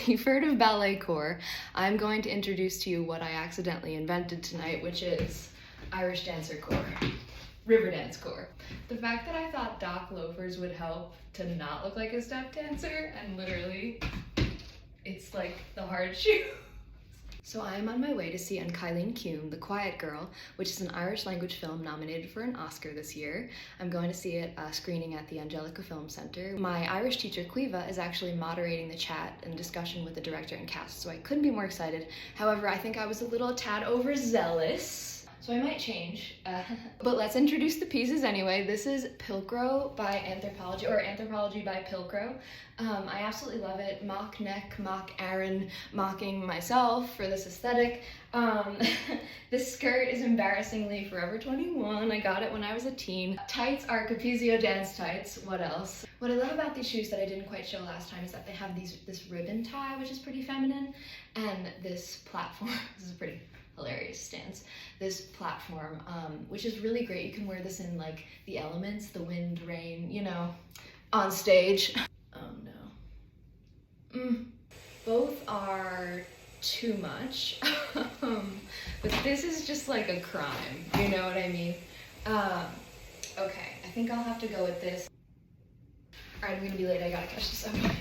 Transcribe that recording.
if you've heard of ballet corps, I'm going to introduce to you what I accidentally invented tonight, which is Irish dancer corps, river dance corps. The fact that I thought dock loafers would help to not look like a step dancer, and literally, it's like the hard shoe. So I am on my way to see Cailín Ciúin, The Quiet Girl, which is an Irish language film nominated for an Oscar this year. I'm going to see it screening at the Angelica Film Centre. My Irish teacher, Cuiva, is actually moderating the chat and discussion with the director and cast, so I couldn't be more excited. However, I think I was a little tad overzealous, so I might change. But let's introduce the pieces anyway. This is Pilcro by Anthropology, or Anthropology by Pilcro. I absolutely love it. Mock neck, mock Aaron, mocking myself for this aesthetic. This skirt is embarrassingly Forever 21. I got it when I was a teen. Tights are Capezio dance tights. What else? What I love about these shoes that I didn't quite show last time is that they have this ribbon tie, which is pretty feminine, and this platform. This is pretty hilarious stance. This platform, which is really great. You can wear this in like the elements, the wind, rain, you know, on stage. Oh no. Both are too much, but this is just like a crime, you know what I mean? Okay, I think I'll have to go with this. All right, I'm gonna be late, I gotta catch the subway.